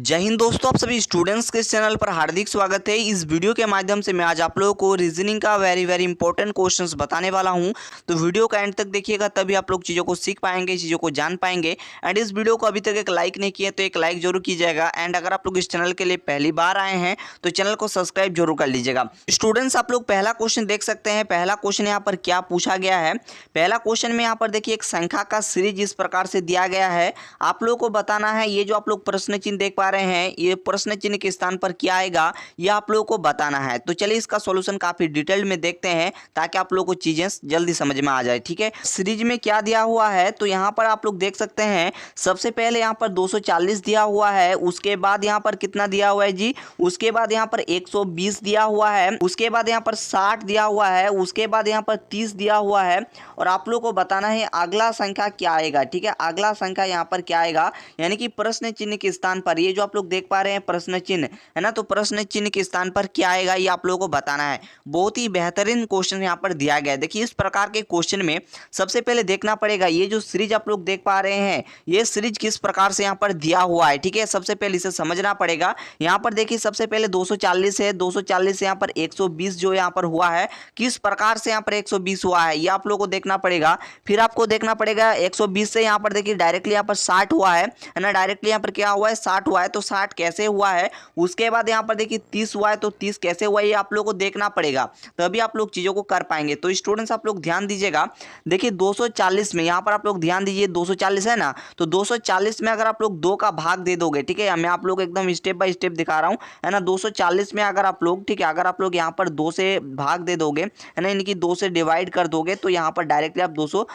जय हिंद दोस्तों, आप सभी स्टूडेंट्स के इस चैनल पर हार्दिक स्वागत है। इस वीडियो के माध्यम से मैं आज आप लोगों को रीजनिंग का वेरी इंपॉर्टेंट क्वेश्चंस बताने वाला हूं। तो वीडियो का एंड तक देखिएगा, तभी आप लोग चीज़ों को सीख पाएंगे, चीज़ों को जान पाएंगे। एंड इस वीडियो को अभी तक एक लाइक नहीं किया तो एक लाइक जरूर कीजिएगा। एंड अगर आप लोग इस चैनल के लिए पहली बार आए हैं तो चैनल को सब्सक्राइब जरूर कर लीजिएगा। स्टूडेंट्स, आप लोग पहला क्वेश्चन देख सकते हैं। पहला क्वेश्चन यहाँ पर क्या पूछा गया है। पहला क्वेश्चन में यहाँ पर देखिए एक संख्या का सीरीज इस प्रकार से दिया गया है। आप लोगों को बताना है, ये जो आप लोग प्रश्न चिन्ह देख पा रहे हैं, ये प्रश्न चिन्ह के स्थान पर क्या आएगा, ये आप लोगों को बताना है। तो चलिए इसका सॉल्यूशन काफी डिटेल में देखते हैं ताकि आप लोगों को चीजें जल्दी समझ में आ जाए। ठीक है, सीरीज में क्या दिया हुआ है तो यहाँ पर आप लोग देख सकते हैं। सबसे पहले यहाँ पर 240 दिया हुआ है, उसके बाद यहाँ पर कितना दिया हुआ है जी, उसके बाद यहाँ पर 120 दिया हुआ है, उसके बाद यहाँ पर 60 दिया हुआ है, उसके बाद यहाँ पर 30 दिया हुआ है। और आप लोग को बताना है अगला संख्या क्या आएगा। ठीक है, अगला संख्या यहाँ पर क्या आएगा, यानी कि प्रश्न चिन्ह के स्थान पर ये जो आप लोग देख पा रहे हैं प्रश्न चिन्ह है ना, तो प्रश्न चिन्ह के स्थान पर क्या आएगा ये आप लोगों को बताना है। बहुत ही बेहतरीन क्वेश्चन यहाँ पर दिया गया है। देखिए इस प्रकार के क्वेश्चन में सबसे पहले देखना पड़ेगा, ये जो सीरीज आप लोग देख पा रहे हैं ये सीरीज किस प्रकार से यहाँ पर दिया हुआ है। ठीक है, सबसे पहले इसे समझना पड़ेगा। यहाँ पर देखिए सबसे पहले 240 है, 240 से यहाँ पर 120 जो यहाँ पर हुआ है, किस प्रकार से यहाँ पर 120 हुआ है ये आप लोगों को देखना पड़ेगा। फिर आपको देखना पड़ेगा 120 से यहाँ पर देखिए डायरेक्टली यहाँ पर 60 हुआ है ना, डायरेक्टली यहाँ पर क्या हुआ है 60 हुआ है, तो 60 कैसे हुआ है। उसके बाद यहाँ पर देखिए 30 हुआ है, तो 30 कैसे हुआ है ये आप लोगों को देखना पड़ेगा, तभी आप लोग चीज़ों को कर पाएंगे। तो स्टूडेंट्स आप लोग ध्यान दीजिएगा। देखिए 240 में यहाँ पर आप लोग ध्यान दीजिए, 240 है ना, तो 240 में अगर आप लोग 2 का भाग दे दोगे, ठीक है, मैं आप लोग एकदम स्टेप बाय स्टेप दिखा रहा हूँ है ना। 240 में अगर आप लोग, ठीक है, अगर आप लोग यहाँ पर 2 से भाग दे दोगे है ना, यानी कि 2 से डिवाइड कर दोगे, तो यहाँ पर डायरेक्टली आप 200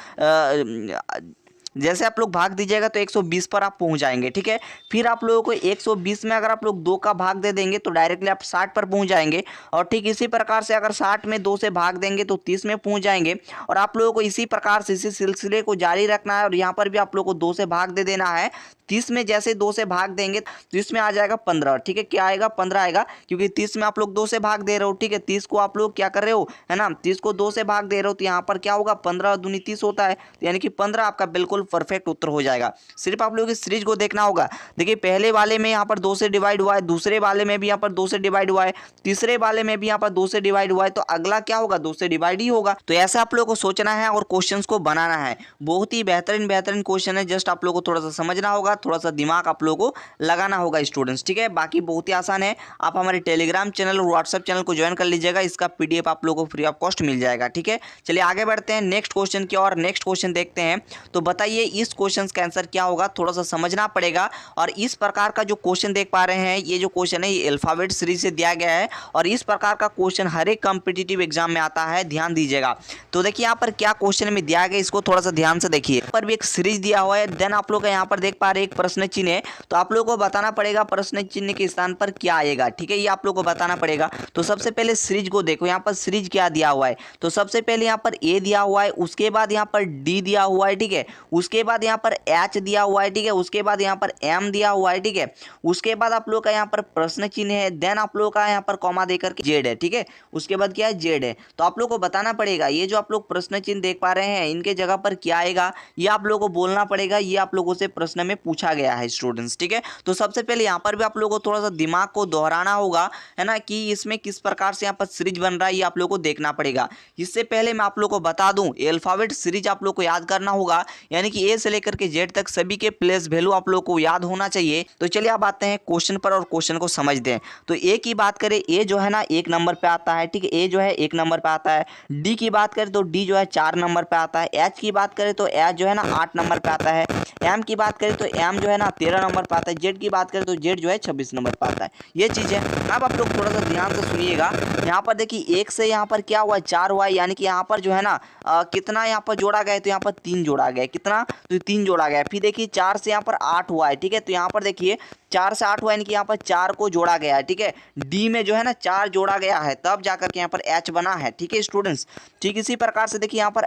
जैसे आप लोग भाग दीजिएगा तो 120 पर आप पहुंच जाएंगे। ठीक है, फिर आप लोगों को 120 में अगर आप लोग 2 का भाग दे देंगे तो डायरेक्टली आप 60 पर पहुंच जाएंगे। और ठीक इसी प्रकार से अगर 60 में 2 से भाग देंगे तो 30 में पहुंच जाएंगे। और आप लोगों को इसी प्रकार से इसी सिलसिले को जारी रखना है। और यहाँ पर भी आप लोगों को 2 से भाग दे देना है। 30 में जैसे 2 से भाग देंगे तो इसमें आ जाएगा 15। ठीक है, क्या आएगा 15 आएगा, क्योंकि 30 में आप लोग 2 से भाग दे रहे हो। ठीक है, 30 को आप लोग क्या कर रहे हो है ना, 30 को 2 से भाग दे रहे हो, तो यहाँ पर क्या होगा 15 दूनी 30 होता है, तो यानी कि 15 आपका बिल्कुल परफेक्ट उत्तर हो जाएगा। सिर्फ आप लोगों की सीरीज को देखना होगा। देखिए पहले वाले में यहाँ पर 2 से डिवाइड हुआ है, दूसरे वाले में भी यहाँ पर 2 से डिवाइड हुआ है, तीसरे वाले में भी यहाँ पर 2 से डिवाइड हुआ है, तो अगला क्या होगा 2 से डिवाइड ही होगा। तो ऐसा आप लोगों को सोचना है और क्वेश्चंस को बनाना है। बहुत ही बेहतरीन क्वेश्चन है, जस्ट आप लोगों को थोड़ा सा समझना होगा, थोड़ा सा दिमाग आप लोगों को लगाना होगा स्टूडेंट्स। ठीक है, बाकी बहुत ही आसान है। आप हमारे टेलीग्राम चैनल और व्हाट्सएप चैनल को ज्वाइन कर लीजिएगा, इसका पीडीएफ आप लोगों को फ्री ऑफ कॉस्ट मिल जाएगा। ठीक है, चलिए आगे बढ़ते हैं नेक्स्ट क्वेश्चन की और। नेक्स्ट क्वेश्चन देखते हैं। तो बताइए इस क्वेश्चन का आंसर क्या होगा, थोड़ा सा समझना पड़ेगा। और इस प्रकार का जो क्वेश्चन देख पा रहे हैं, ये जो क्वेश्चन है ये अल्फाबेट सीरीज से दिया गया है। और इस प्रकार का क्वेश्चन हर एक कॉम्पिटिटिव एग्जाम में आता है, ध्यान दीजिएगा। तो देखिए यहाँ पर क्या क्वेश्चन में दिया गया, इसको थोड़ा सा ध्यान से देखिए। पर भी एक सीरीज दिया हुआ है, देन आप लोग यहाँ पर देख पा रहे हैं एक प्रश्न चिन्ह है, तो आप लोगों को बताना पड़ेगा प्रश्न चिन्ह के स्थान पर क्या आएगा। ठीक है, ये आप लोगों को बताना पड़ेगा। तो सबसे पहले सीरीज को देखो, यहाँ पर सीरीज क्या दिया हुआ है। तो सबसे पहले यहाँ पर ए दिया हुआ है, उसके बाद यहाँ पर डी दिया हुआ है, ठीक है, उसके बाद यहाँ पर एच दिया हुआ है, ठीक है, उसके बाद यहाँ पर एम दिया हुआ है, ठीक है, उसके बाद आप लोग का यहाँ पर प्रश्न चिन्ह है, देन आप लोग का यहाँ पर कॉमा देकर के जेड है। ठीक है, उसके बाद क्या है जेड है। तो आप लोग को बताना पड़ेगा ये जो आप लोग प्रश्न चिन्ह देख पा रहे हैं इनके जगह पर क्या आएगा, ये आप लोगों को बोलना पड़ेगा। ये आप लोगों से प्रश्न में पूछा गया है स्टूडेंट्स। ठीक है, तो सबसे पहले यहाँ पर भी आप लोगों को थोड़ा सा दिमाग को दोहराना होगा है ना, कि इसमें किस प्रकार से यहाँ पर सीरीज बन रहा है, ये आप लोगों को देखना पड़ेगा। इससे पहले मैं आप लोगों को बता दूं, अल्फाबेट सीरीज आप लोग को याद करना होगा, यानी कि ए से लेकर के जेड तक सभी के प्लेस वैल्यू आप लोग को याद होना चाहिए। तो चलिए अब आते हैं क्वेश्चन पर और क्वेश्चन को समझते हैं। तो ए की बात करें, ए जो है ना 1 नंबर पे आता है। ठीक है, ए जो है 1 नंबर पे आता है। डी की बात करें तो डी जो है 4 नंबर पे आता है। एच की बात करें तो एच जो है ना 8 नंबर पे आता है। एम की बात करें तो एम जो है ना 13 नंबर पे आता है। जेड की बात करें तो जेड जो है 26 नंबर पे आता है। ये चीज है। अब आप लोग थोड़ा सा ध्यान से सुनिएगा। यहाँ पर देखिए 1 से यहाँ पर क्या हुआ 4 हुआ, यानी कि यहाँ पर जो है ना कितना यहाँ पर जोड़ा गया, तो यहाँ पर 3 जोड़ा गया। कितना, तो 3 जोड़ा गया। फिर देखिए 4 से यहाँ पर 8 हुआ है। ठीक है, तो यहाँ पर देखिए 4 से 8 हुआ, यानी कि यहाँ पर 4 को जोड़ा गया है। ठीक है, डी में जो है ना 4 जोड़ा गया है, तब जाकर के यहाँ पर एच बना है। ठीक है स्टूडेंट्स, ठीक इसी प्रकार से देखिए यहाँ पर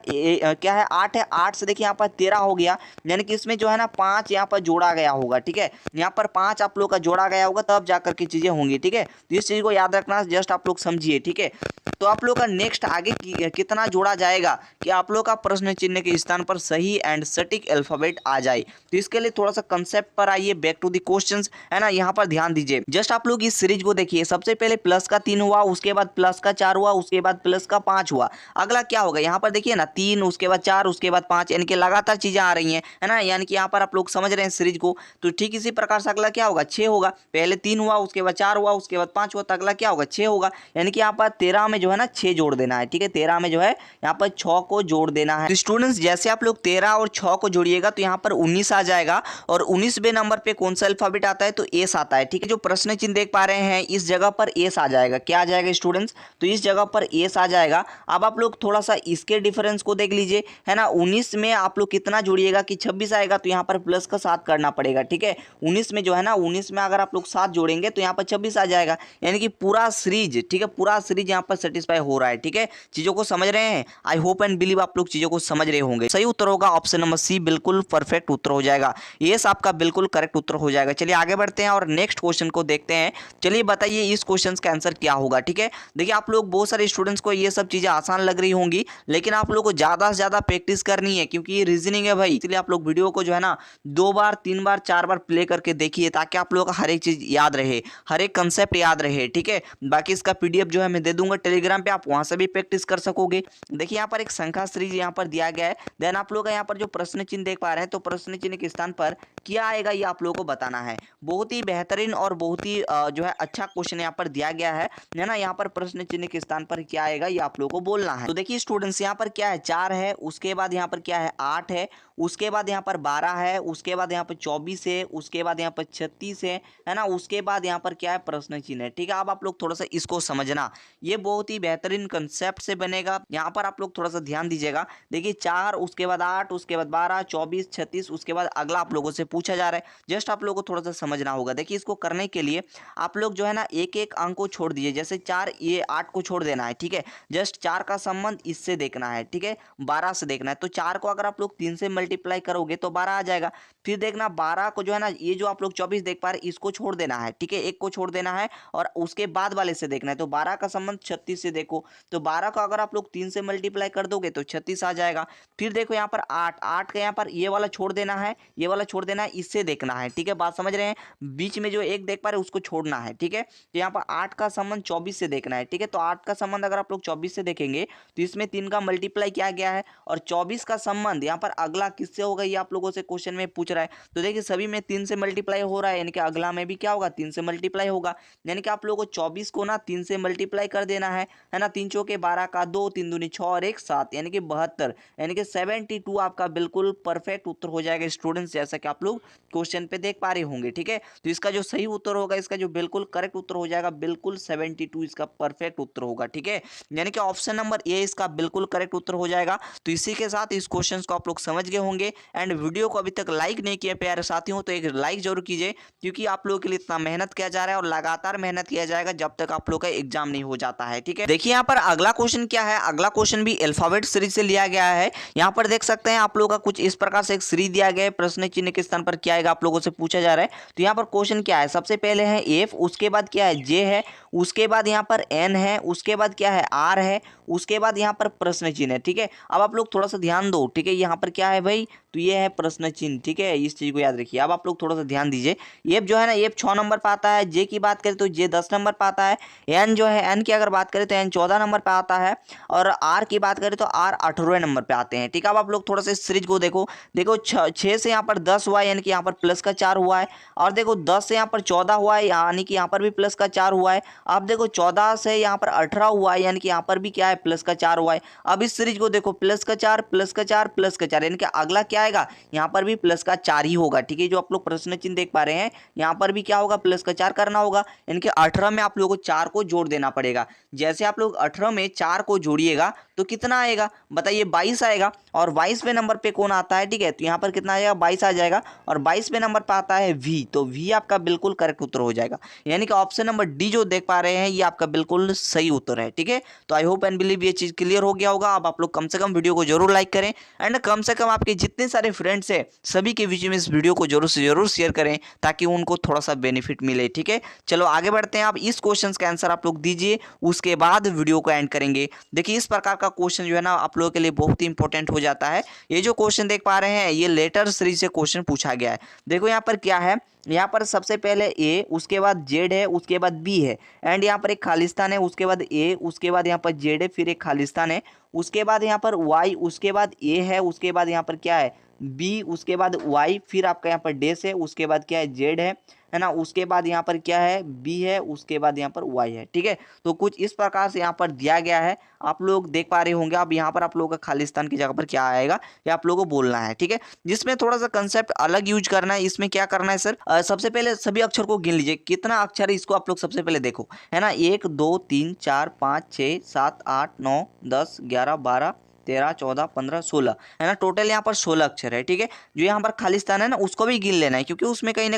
क्या है 8 है। 8 से देखिए यहाँ पर 13 हो गया, यानी कि इसमें जो है ना 5 यहाँ पर जोड़ा गया होगा। ठीक है, यहाँ पर 5 आप लोग का जोड़ा गया होगा, तब जाकर के चीजें होंगी। ठीक है, तो इस चीज को याद रखना, जस्ट आप लोग समझिए। ठीक है, तो आप लोग का नेक्स्ट आगे कितना जोड़ा जाएगा कि आप लोग का प्रश्न चिन्ह के स्थान पर सही एंड सटीक अल्फाबेट आ जाए। तो इसके लिए थोड़ा सा कंसेप्ट पर आइए, back to the questions. Students, है ना, यहाँ पर ध्यान दीजिए। जस्ट आप लोग इस सीरीज को देखिए, सबसे पहले प्लस का 3 हुआ, उसके बाद प्लस का 4 हुआ, उसके बाद प्लस का 5 हुआ। अगला क्या होगा, यहाँ पर देखिए ना 3, उसके बाद 4, उसके बाद 5, यानी कि लगातार चीजें आ रही हैं, है ना, यानी कि यहाँ पर आप लोग समझ रहे हैं सीरीज को। तो ठीक इसी प्रकार से अगला क्या होगा, 6 होगा। पहले 3 हुआ, उसके बाद 4 हुआ, उसके बाद 5 हुआ, तो अगला क्या होगा, 6 होगा। यानी कि यहाँ पर 13 में जो है ना 6 जोड़ देना है, ठीक है, 13 में जो है यहाँ पर 6 को जोड़ देना है। तो स्टूडेंट्स जैसे आप लोग 13 और 6 को जोड़िएगा तो यहाँ पर 19 आ जाएगा, और 19वें नंबर पे कौन सा अल्फाबेट आता है, तो एस आता है, ठीक है। जो प्रश्न चिन्ह देख पा रहे हैं इस जगह पर एस आ जाएगा। क्या आ जाएगा स्टूडेंट्स, तो इस जगह पर एस आ जाएगा। अब आप लोग थोड़ा सा इसके डिफरेंस को देख लीजिए, है ना। 19 में आप लोग कितना जोड़िएगा कि 26 आएगा, तो यहाँ पर प्लस का 7 करना पड़ेगा, ठीक है। 19 में जो है ना, 19 में अगर आप लोग 7 जोड़ेंगे तो यहाँ पर 26 आ जाएगा, यानी कि पूरा सीरीज, ठीक है, पूरा सीरीज यहाँ पर सेटिस्फाई हो रहा है, ठीक है। चीजों को समझ रहे हैं, आई होप एंड बिलीव आप लोग चीजों को समझ रहे होंगे। सही उत्तर होगा ऑप्शन नंबर सी, बिल्कुल परफेक्ट उत्तर हो जाएगा। यस आपका बिल्कुल करेक्ट उत्तर हो जाएगा। चलिए आगे बढ़ते हैं और नेक्स्ट क्वेश्चन को देखते हैं। चलिए बताइए इस क्वेश्चन का आंसर क्या होगा, ठीक है। देखिए आप लोग बहुत सारे स्टूडेंट्स को ये सब चीजें आसान लग रही होंगी, लेकिन आप लोग को ज्यादा से ज्यादा प्रैक्टिस करनी है, क्योंकि ये रीजनिंग है भाई। इसलिए आप लोग वीडियो को जो है ना 2 बार 3 बार 4 बार प्ले करके देखिए, ताकि आप लोगों का हर एक चीज याद रहे, हर एक कंसेप्ट याद रहे, ठीक है। बाकी इसका पीडीएफ जो है मैं दे दूंगा टेलीग्राम पे, आप वहां से भी प्रैक्टिस कर सकोगे। देखिए यहाँ पर एक संख्या सीरीज यहाँ पर दिया गया है। देन आप लोग यहाँ पर जो प्रश्न चिन्ह देख पा रहे हैं, तो प्रश्न चिन्ह के स्थान पर क्या आएगा ये आप लोगों को बताना है। बहुत ही बेहतरीन और बहुत ही जो है अच्छा क्वेश्चन यहाँ पर दिया गया है ना। यहाँ पर प्रश्न चिन्ह के स्थान पर क्या आएगा ये आप लोगों को बोलना है। तो देखिए स्टूडेंट्स यहाँ पर क्या है, 4 है, उसके बाद यहाँ पर क्या है 8 है, उसके बाद यहाँ पर 12 है, उसके बाद यहाँ पर 24 है, उसके बाद यहाँ पर 36 है ना, उसके बाद यहाँ पर क्या है प्रश्न चिन्ह है, ठीक है। अब आप लोग थोड़ा सा इसको समझना, ये बहुत ही बेहतरीन कंसेप्ट से बनेगा। यहाँ पर आप लोग थोड़ा सा ध्यान दीजिएगा। देखिए 4, उसके बाद 8, उसके बाद 12, 24, 36, उसके बाद अगला आप लोगों से पूछा जा रहा है। जस्ट आप लोगों को थोड़ा सा समझना होगा। देखिए इसको करने के लिए आप लोग जो है ना एक एक अंक को छोड़ दीजिए। जैसे 4, ये 8 को छोड़ देना है, ठीक है। जस्ट 4 का संबंध इससे देखना है, ठीक है, 12 से देखना है। तो 4 को अगर आप लोग 3 से मल्टीप्लाई करोगे तो 12 आ जाएगा। फिर देखना 12 को जो है ना, ये जो आप लोग 24 देख पा रहे हैं इसको छोड़ देना है, ठीक है, एक को छोड़ देना है, और उसके बाद वाले से देखना है। तो 12 का संबंध 36 से देखो, तो 12 को अगर आप लोग 3 से मल्टीप्लाई कर दोगे तो 36 आ जाएगा। फिर देखो यहाँ पर 8 का यहाँ पर ये वाला छोड़ देना है, ये वाला छोड़ देना है, इससे देखना है, ठीक है। बात समझ रहे हैं, बीच में जो एक देख पा रहे हैं उसको छोड़ना है, ठीक है। तो यहाँ पर 8 का संबंध 24 से देखना है, ठीक है। तो 8 का संबंध अगर आप लोग 24 से देखेंगे तो इसमें 3 का मल्टीप्लाई किया गया है, और 24 का संबंध यहाँ पर अगला किससे होगा ये आप लोगों से क्वेश्चन में पूछ रहा है। तो देखिए सभी में 3 से मल्टीप्लाई हो रहा है, यानी कि अगला में भी क्या होगा 3 से मल्टीप्लाई होगा। यानी कि आप लोगों को 24 को ना 3 से मल्टीप्लाई कर देना है ना। 3 चौके 12 का 2, 3 दूनी 6 और 1 7, यानी कि 72, यानी कि 72 आपका बिल्कुल परफेक्ट उत्तर हो जाएगा स्टूडेंट्स, जैसा कि आप लोग क्वेश्चन पे देख पा रहे होंगे, ठीक है। तो इसका जो सही उत्तर होगा, इसका जो बिल्कुल करेक्ट उत्तर हो जाएगा, बिल्कुल 72 इसका परफेक्ट उत्तर होगा, ठीक है। यानी कि ऑप्शन नंबर ए इसका बिल्कुल करेक्ट उत्तर हो जाएगा। तो इसी के साथ इस क्वेश्चन को आप लोग समझ गए होंगे। एंड वीडियो को अभी तक लाइक नहीं किया प्यारे साथियों, तो एक लाइक जरूर कीजिए, क्योंकि आप लोगों के लिए इतना मेहनत किया जा रहा है और लगातार मेहनत किया जाएगा जब तक आप लोग का एग्जाम नहीं हो जाता है, ठीक है। देखिए यहाँ पर अगला क्वेश्चन क्या है, अगला क्वेश्चन भी अल्फाबेट सीरीज से लिया गया है। यहाँ पर देख सकते हैं आप लोगों का कुछ इस प्रकार से एक सीरीज दिया गया है। प्रश्न चिन्ह के स्थान पर क्या आएगा आप लोगों से पूछा जा रहा है। तो यहाँ पर क्वेश्चन क्या है, सबसे पहले है एफ, उसके बाद क्या है जे है, उसके बाद यहाँ पर एन है, उसके बाद क्या है आर है, उसके बाद यहाँ पर प्रश्न चिन्ह है, ठीक है। अब आप लोग थोड़ा सा ध्यान दो, ठीक है। यहाँ पर क्या है भाई, तो ये है प्रश्न चिन्ह, ठीक है, इस चीज को याद रखिए। अब आप लोग थोड़ा सा ध्यान दीजिए। एफ जो है ना, एफ 6 नंबर पर आता है। जे की बात करें तो जे 10 नंबर पर आता है। एन जो है, एन की अगर बात करें तो एन 14 नंबर पर आता है। और आर की बात करें तो आर 18वें नंबर पे आते हैं, ठीक है। अब आप लोग थोड़ा सा इस सीरीज को देखो। देखो 6 से यहाँ पर 10 हुआ है, यानी कि यहाँ पर प्लस का 4 हुआ है। और देखो 10 से यहाँ पर 14 हुआ है, यानी कि यहाँ पर भी प्लस का 4 हुआ है। अब देखो 14 से यहाँ पर 18 हुआ है, यानी कि यहाँ पर भी क्या है प्लस का 4 हुआ है। अब इस सीरीज को देखो, प्लस का 4 प्लस का 4 प्लस का 4, यानी कि अगला क्या आएगा, यहाँ पर भी प्लस का 4 ही होगा, ठीक है। जो आप लोग प्रश्न चिन्ह देख पा रहे हैं, यहाँ पर भी क्या होगा, प्लस का 4 करना होगा, यानी कि 18 में आप लोगों को 4 को जोड़ देना पड़ेगा। जैसे आप लोग 18 में 4 को जोड़िएगा तो कितना आएगा बताइए, 22 आएगा। और 22वें नंबर पे कौन आता है, ठीक है। तो यहाँ पर कितना आएगा, 22 आ जाएगा। और 22वें नंबर पर आता है वी, तो वी आपका बिल्कुल करेक्ट उत्तर हो जाएगा। यानी कि ऑप्शन नंबर डी जो देख पा रहे हैं ये आपका बिल्कुल सही उत्तर है, ठीक है। तो आई होप एंड बिलीव ये चीज क्लियर हो गया होगा। अब आप लोग कम से कम वीडियो को जरूर लाइक करें, एंड कम से कम आपके जितने सारे फ्रेंड्स है सभी के बीच में इस वीडियो को जरूर से जरूर शेयर करें, ताकि उनको थोड़ा सा बेनिफिट मिले, ठीक है। चलो आगे बढ़ते हैं। आप इस क्वेश्चन का आंसर आप लोग दीजिए, उसके बाद वीडियो को एंड करेंगे। देखिए इस प्रकार का क्वेश्चन जो है ना आप लोगों के लिए बहुत ही इंपॉर्टेंट हो जाता है। ये जो क्वेश्चन देख पा रहे हैं ये लेटर सीरीज से क्वेश्चन पूछा गया है। देखो यहाँ पर क्या है, यहाँ पर सबसे पहले ए, उसके बाद जेड है, उसके बाद बी है, एंड यहाँ पर एक खालिस्तान है, उसके बाद ए, उसके बाद यहाँ पर जेड है, फिर एक खालिस्तान है, उसके बाद यहाँ पर वाई, उसके बाद ए है, उसके बाद यहाँ पर क्या है बी, उसके बाद वाई, फिर आपका यहाँ पर डेस है, उसके बाद क्या है जेड है ना, उसके बाद यहाँ पर क्या है बी है, उसके बाद यहाँ पर वाई है। ठीक है, तो कुछ इस प्रकार से यहाँ पर दिया गया है, आप लोग देख पा रहे होंगे। अब यहाँ पर आप लोगों का खालिस्तान की जगह पर क्या आएगा ये आप लोगों को बोलना है। ठीक है, जिसमें थोड़ा सा कंसेप्ट अलग यूज करना है। इसमें क्या करना है सर, सबसे पहले सभी अक्षर को गिन लीजिए, कितना अक्षर है इसको आप लोग सबसे पहले देखो, है ना, 1 2 3 4 5 6 7 8 9 10 11 12 13 14 15 16, है ना, टोटल यहाँ पर 16 अक्षर है। ठीक है, जो यहाँ पर खालिस्तान है ना उसको भी गिन लेना है, क्योंकि उसमें कहीं ना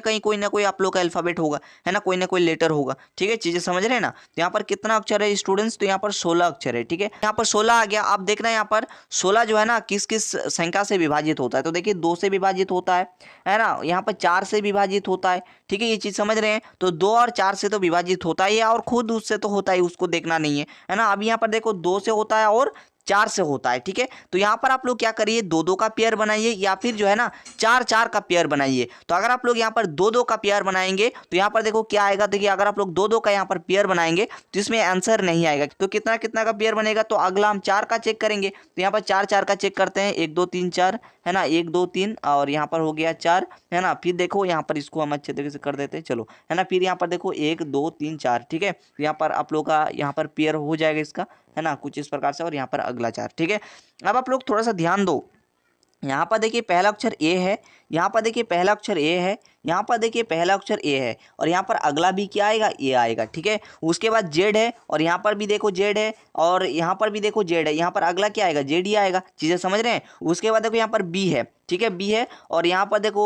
कोई आप लोग का अल्फाबेट होगा, है ना कोई लेटर होगा। ठीक है, चीजें समझ रहे हैं ना। तो यहाँ पर कितना अक्षर है स्टूडेंट्स, तो यहाँ पर 16 अक्षर है। ठीक है, यहाँ पर 16 आ गया। अब देखना यहाँ पर 16 जो है ना किस किस संख्या से विभाजित होता है, तो देखिए 2 से विभाजित होता है ना, यहाँ पर 4 से विभाजित होता है। ठीक है, ये चीज समझ रहे हैं। तो 2 और 4 से तो विभाजित होता ही है, और खुद उससे तो होता ही, उसको देखना नहीं है ना। अब यहाँ पर देखो 2 से होता है और 4 से होता है। ठीक है, तो यहाँ पर आप लोग क्या करिए, 2 का पेयर बनाइए, या फिर जो है ना 4 का पेयर बनाइए। तो अगर आप लोग यहाँ पर 2 का पेयर बनाएंगे तो यहाँ पर देखो क्या आएगा, देखिए अगर आप लोग 2 का यहाँ पर पेयर बनाएंगे तो इसमें आंसर नहीं आएगा। तो कितना कितना का पेयर बनेगा, तो अगला हम 4 का चेक करेंगे। तो यहाँ पर 4 का चेक करते हैं, 1 2 3 4, है ना, 1 2 3, और यहाँ पर हो गया 4, है ना। फिर देखो यहाँ पर इसको हम अच्छे तरीके से कर देते हैं, चलो, है ना। फिर यहाँ पर देखो 1 2 3 4, ठीक है, तो यहाँ पर आप लोग का यहाँ पर पेयर हो जाएगा इसका, है ना, कुछ इस प्रकार से, और यहाँ पर अगला 4। ठीक है, अब आप लोग थोड़ा सा ध्यान दो, यहाँ पर देखिए पहला अक्षर ए है, यहाँ पर देखिए पहला अक्षर ए है, यहाँ पर देखिए पहला अक्षर ए है, और यहाँ पर अगला भी क्या आएगा, ए आएगा। ठीक है, उसके बाद जेड है, और यहाँ पर भी देखो जेड है, और यहाँ पर भी देखो जेड है, यहाँ पर अगला क्या आएगा, जेड ही आएगा। चीज़ें समझ रहे हैं। उसके बाद देखो यहाँ पर बी है, ठीक है, बी है, और यहाँ पर देखो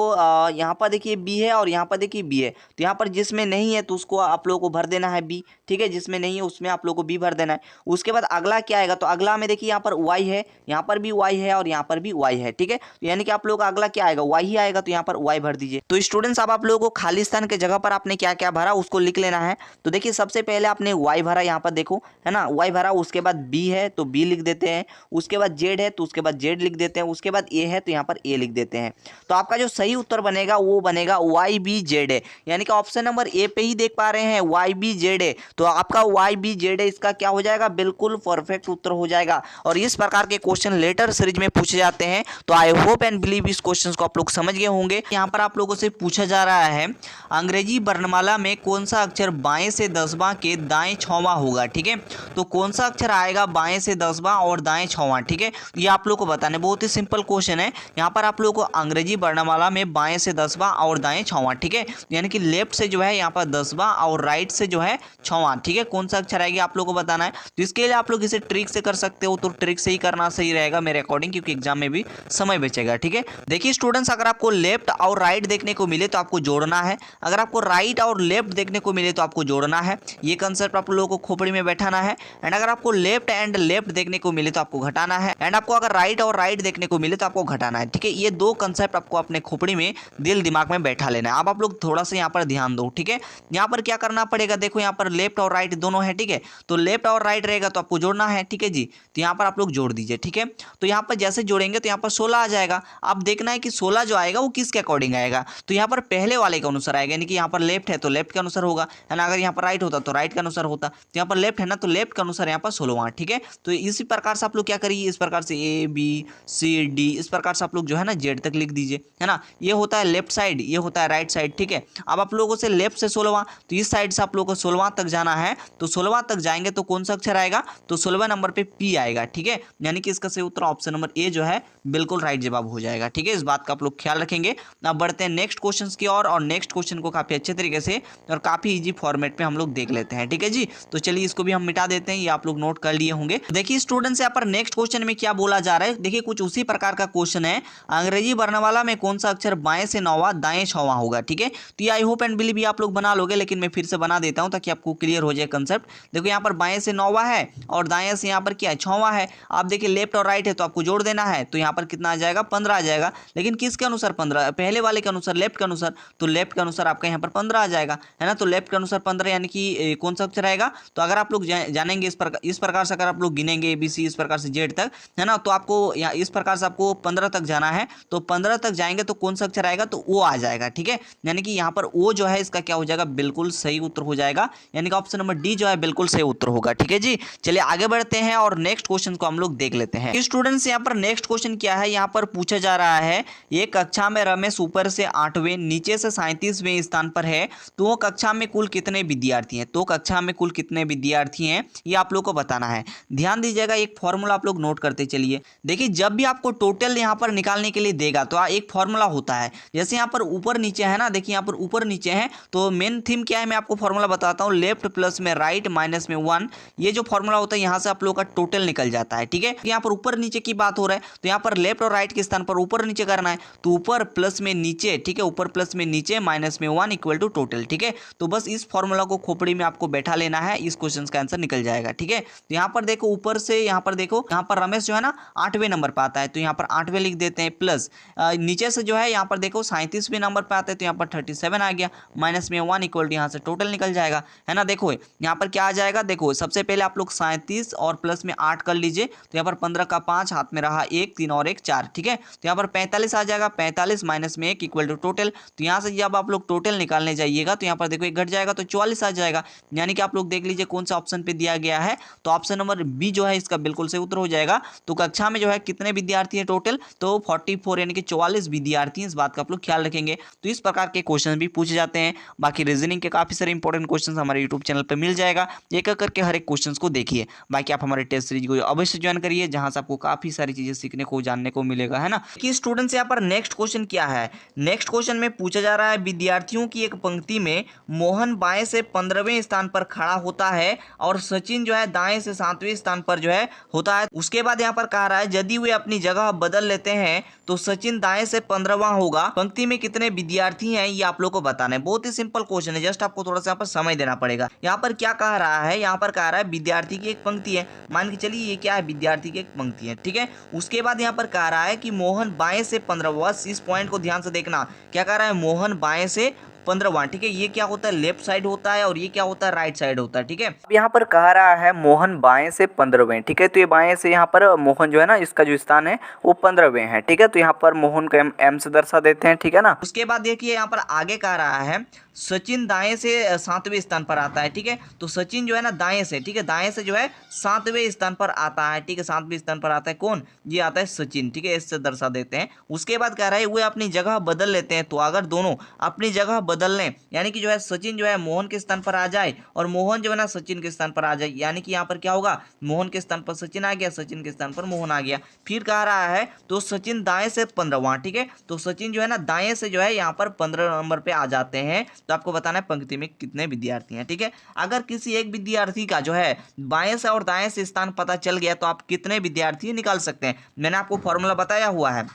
यहाँ पर देखिए बी है, और यहाँ पर देखिए बी है। तो यहाँ पर जिसमें नहीं है तो उसको आप लोगों को भर देना है बी। ठीक है, जिसमें नहीं है उसमें आप लोगों को बी भर देना है। उसके बाद अगला क्या आएगा, तो अगला में देखिए यहाँ पर वाई है, यहाँ पर भी वाई है, और यहाँ पर भी वाई है। ठीक है, तो यानी कि आप लोग का अगला क्या आएगा, वाई ही आएगा, तो यहाँ पर वाई भर दीजिए। तो स्टूडेंट्स अब आप लोगों को खालिस्तान के जगह पर आपने क्या क्या भरा उसको लिख लेना है। तो देखिए सबसे पहले आपने वाई भरा, यहाँ पर देखो, है ना, वाई भरा। उसके बाद बी है तो बी लिख देते हैं, उसके बाद जेड है तो उसके बाद जेड लिख देते हैं, उसके बाद ए है तो यहाँ पर ए लिख देते हैं। तो आपका जो सही उत्तर बनेगा वो बनेगा वाई बी जेड है, यानी कि ऑप्शन नंबर ए पे ही देख पा रहे हैं वाई बी जेड है। तो आपका वाई बी जेड है, इसका क्या हो जाएगा, बिल्कुल परफेक्ट उत्तर हो जाएगा। और इस प्रकार के क्वेश्चन लेटर सीरीज में पूछे जाते हैं। तो आई होप एंड बिलीव इस क्वेश्चन को आप लोग समझ गए होंगे। यहाँ पर आप लोगों से पूछा जा रहा है अंग्रेजी वर्णमाला में कौन सा अक्षर बाएं से 10वां के दाएं 6वां होगा। ठीक है, तो कौन सा अक्षर आएगा बाएं से 10वां और दाएं 6वां। ठीक है, ये आप लोग को बताने, बहुत ही सिंपल क्वेश्चन है। यहाँ पर आप लोगों को अंग्रेजी वर्णमाला में बाएं से 10वां और दाएं 6वां, ठीक है, यानी कि लेफ्ट से जो है यहाँ पर 10वां और राइट से जो है 6वां। ठीक है, कौन सा अक्षर आएगी आप लोगों को बताना है। तो इसके लिए आप लोग इसे ट्रिक से कर सकते हो, तो ट्रिक से ही करना सही रहेगा मेरे अकॉर्डिंग, क्योंकि एग्जाम में भी समय बचेगा। ठीक है, देखिए स्टूडेंट्स, अगर आपको लेफ्ट और राइट देखने को मिले तो आपको जोड़ना है, अगर आपको राइट और लेफ्ट देखने को मिले तो आपको जोड़ना है। ये कंसेप्ट आप लोगों को खोपड़ी में बैठाना है। एंड अगर आपको लेफ्ट एंड लेफ्ट देखने को मिले तो आपको घटाना है, एंड आपको अगर राइट और राइट देखने को मिले तो आपको घटाना है। ठीक है, ये दो कंसेप्ट आपको अपने खोपड़ी में, दिल दिमाग में बैठा लेना है। अब आप लोग थोड़ा सा यहाँ पर ध्यान दो। ठीक है, यहाँ पर क्या करना पड़ेगा, देखो यहाँ पर लेफ्ट और राइट दोनों है। ठीक है, तो लेफ्ट और राइट रहेगा तो आपको जोड़ना है। ठीक है जी, तो यहाँ पर आप लोग जोड़ दीजिए। ठीक है, तो यहाँ पर जैसे जोड़ेंगे तो यहाँ पर 16 आ जाएगा। अब देखना है कि 16 जो आएगा वो किसके अकॉर्डिंग आएगा, तो यहाँ पर पहले वाले के अनुसार आएगा, यानी कि यहाँ पर लेफ्ट है तो लेफ्ट के अनुसार होगा, है ना। अगर यहाँ पर राइट होता तो राइट के अनुसार होता, तो यहाँ पर लेफ्ट है ना तो लेफ्ट के अनुसार यहाँ पर 16वां। ठीक है, तो इसी प्रकार से आप लोग क्या करिए, इस प्रकार से ए बी सी डी, इस प्रकार से आप लोग जो है ना जेड तक लिख दीजिए, है ना। ये होता है लेफ्ट साइड, ये होता है राइट साइड। ठीक है, अब आप लोगों से लेफ्ट से 16वां, तो इस साइड से आप लोगों को 16वां तक जाना है। तो 16वां तक जाएंगे तो कौन सा अक्षर आएगा, तो 16वें नंबर पे पी आएगा। ठीक है, यानी कि इसका सही उत्तर ऑप्शन नंबर ए जो है बिल्कुल राइट जवाब हो जाएगा। ठीक है, इस बात का आप लोग ख्याल रखेंगे। अब बढ़ते हैं नेक्स्ट क्वेश्चन की ओर, और नेक्स्ट क्वेश्चन को काफी अच्छे तरीके से और काफी इजी फॉर्मेट में हम लोग देख लेते हैं। ठीक है जी, तो चलिए इसको भी हम मिटा देते हैं, ये आप लोग नोट कर लिए होंगे। देखिए स्टूडेंट्स, यहाँ पर नेक्स्ट क्वेश्चन में क्या बोला जा रहा है, देखिए कुछ उसी प्रकार का क्वेश्चन है। अंग्रेजी वर्णमाला में कौन सा अक्षर बाएं से 9वां दाएं 6वां होगा। ठीक है, तो ये आई होप एंड बिलीव आप लोग बना लोगे, लेकिन मैं फिर से बना देता हूं ताकि आपको क्लियर हो जाए कंसेप्ट। देखो यहाँ पर बाएं से 9वां है और दाएं से यहाँ पर क्या है 6वां है। आप देखिए लेफ्ट और राइट है तो आपको जोड़ देना है, तो यहाँ पर कितना आ जाएगा 15 आ जाएगा। लेकिन किसके अनुसार 15, पहले वाले के अनुसार, लेफ्ट के अनुसार, तो लेफ्ट के अनुसार आपका यहाँ पर 15 आ जाएगा, है ना। तो लेफ्ट के अनुसार 15 यानी कि कौन सा अक्षर आएगा। तो अगर आप लोग जानेंगे इस प्रकार से अगर आप लोग गिनेंगे ABC इस प्रकार से Z तक, है ना, तो आपको यहाँ इस प्रकार से आपको 15 तक जाना है। तो 15 तक जाएंगे तो कौन सा अक्षर आएगा, तो O आ जाएगा, ठीक है। यानी कि यहाँ पर O जो है इसका क्या हो जाएगा, बिल्कुल सही उत्तर हो जाएगा, यानी कि ऑप्शन नंबर डी जो है बिल्कुल सही उत्तर होगा, ठीक है जी। चलिए आगे बढ़ते हैं और नेक्स्ट क्वेश्चन को हम लोग देख लेते हैं। स्टूडेंट्स यहाँ पर नेक्स्ट क्वेश्चन क्या है, यहाँ पर पूछा जा रहा है एक कक्षा में रमेश ऊपर से 8वें नीचे से 37वें स्थान पर है, तो वो कक्षा में कुल कितने विद्यार्थी हैं। तो कक्षा में कुल कितने विद्यार्थी हैं ये आप लोग को बताना है। ध्यान दीजिएगा, एक फॉर्मूला आप लोग नोट करते चलिए। देखिए जब भी आपको टोटल यहाँ पर निकालने के लिए देगा तो एक फॉर्मूला होता है, जैसे यहाँ पर ऊपर नीचे है ना, देखिए यहाँ पर ऊपर नीचे है, तो मेन थीम क्या है मैं आपको फॉर्मूला बताता हूँ। लेफ्ट प्लस में राइट माइनस में 1, ये जो फॉर्मूला होता है यहाँ से आप लोगों का टोटल निकल जाता है, ठीक है। यहाँ पर ऊपर नीचे की बात हो रहा है, तो यहाँ पर लेफ्ट और राइट के स्थान पर ऊपर नीचे करना है, तो ऊपर प्लस में नीचे, ठीक है, ऊपर प्लस में नीचे माइनस में 1 इक्वल टू टोटल, ठीक है। तो बस इस फॉर्मूला को खोपड़ी में आपको बैठा लेना है, इस क्वेश्चन का आंसर निकल जाएगा, ठीक है। तो यहाँ पर देखो ऊपर से यहाँ पर देखो, यहाँ पर रमेश जो है ना 8वें नंबर पर आता है, तो यहाँ पर 8वें लिख देते हैं, प्लस नीचे से जो है यहाँ पर देखो 37वें नंबर पर आता है, तो यहाँ पर 37 आ गया, माइनस में 1 इक्वल टू यहाँ से टोटल निकल जाएगा, है ना। देखो यहाँ पर क्या आ जाएगा, देखो सबसे पहले आप लोग 37 और प्लस में 8 कर लीजिए, तो यहाँ पर 15 का 5 हाथ में रहा 1, 3 और 1 4, ठीक है। तो यहाँ पर 45 आ जाएगा, 45 माइनस में 1 इक्वल टू टोटल। तो यहाँ से जब आप लोग टोटल निकालने जाइएगा तो यहाँ पर देखो एक घट जाएगा तो 44 आ जाएगा, यानी कि आप लोग देख लीजिए कौन सा ऑप्शन पे दिया गया है, तो ऑप्शन नंबर बी जो है इसका बिल्कुल सही उत्तर हो जाएगा। तो कक्षा में जो है कितने विद्यार्थी हैं टोटल, तो 44 यानी कि 44 विद्यार्थी हैं, इस बात का आप लोग ख्याल रखेंगे। तो इस प्रकार के क्वेश्चन भी पूछे जाते हैं। बाकी रीजनिंग के काफी सारे इंपॉर्टेंट क्वेश्चन हमारे यूट्यूब चैनल पर मिल जाएगा, एक एक करके हर एक क्वेश्चन को देखिए। बाकी आप हमारे टेस्ट सीरीज को अवश्य ज्वाइन करिए, जहां से आपको काफी सारी चीजें सीखने को जानने को मिलेगा, है ना। कि स्टूडेंट्स यहाँ पर नेक्स्ट क्वेश्चन क्या है, नेक्स्ट क्वेश्चन में पूछा जा रहा है विद्यार्थियों की एक पंक्ति में मोहन बाएं से 15वें स्थान पर खड़ा होता है और सचिन जो है दाएं से 7वें स्थान पर जो है होता है। उसके बाद यहाँ पर कह रहा है यदि वे अपनी जगह बदल लेते हैं तो सचिन दाएं से 15वां होगा। पंक्ति में कितने विद्यार्थी हैं ये आप लोग को बताना है। बहुत ही सिंपल क्वेश्चन है, जस्ट आपको थोड़ा सा यहाँ पर समय देना पड़ेगा। यहाँ पर क्या कह रहा है, यहाँ पर कह रहा है विद्यार्थी की एक पंक्ति है, मान के चलिए ये क्या है, विद्यार्थी की एक पंक्ति है, ठीक है। उसके बाद यहाँ पर कह रहा है कि मोहन बाएं से 15वां, इस पॉइंट को ध्यान से देखना, क्या कह रहा है, मोहन बाएं से 15वां, ठीक है। ये क्या होता है, लेफ्ट साइड होता है और ये क्या होता है, राइट साइड होता है, ठीक है। अब यहाँ पर कह रहा है मोहन बाएं से 15वें, ठीक है। तो ये बाएं से यहाँ पर मोहन जो है ना, इसका जो स्थान है वो 15वें है, ठीक है। तो यहाँ पर मोहन को एम से दर्शा देते हैं, ठीक है ना। उसके बाद देखिए यहाँ पर आगे कह रहा है सचिन दाएं से 7वें स्थान पर आता है, ठीक है। तो सचिन जो है ना दाएं से, ठीक है, दाएं से जो है 7वें स्थान पर आता है, ठीक है। 7वें स्थान पर आता है कौन, ये आता है सचिन, ठीक है, इससे दर्शा देते हैं। उसके बाद कह रहा है वे अपनी जगह बदल लेते हैं, तो अगर दोनों अपनी जगह बदल लें, यानी कि जो है सचिन जो है मोहन के स्थान पर आ जाए और मोहन जो है ना सचिन के स्थान पर आ जाए, यानी कि यहाँ पर क्या होगा, मोहन के स्थान पर सचिन आ गया, सचिन के स्थान पर मोहन आ गया। फिर कह रहा है तो सचिन दाएं से 15वां, ठीक है। तो सचिन जो है ना दाएं से जो है यहाँ पर 15 नंबर पे आ जाते हैं। तो आपको बताना है पंक्ति में कितने विद्यार्थी हैं, ठीक है। अगर किसी एक विद्यार्थी का जो है बाएं से और दाएं से स्थान पता चल गया तो आप कितने विद्यार्थी निकाल सकते हैं। मैंने आपको फॉर्मूला बताया हुआ है,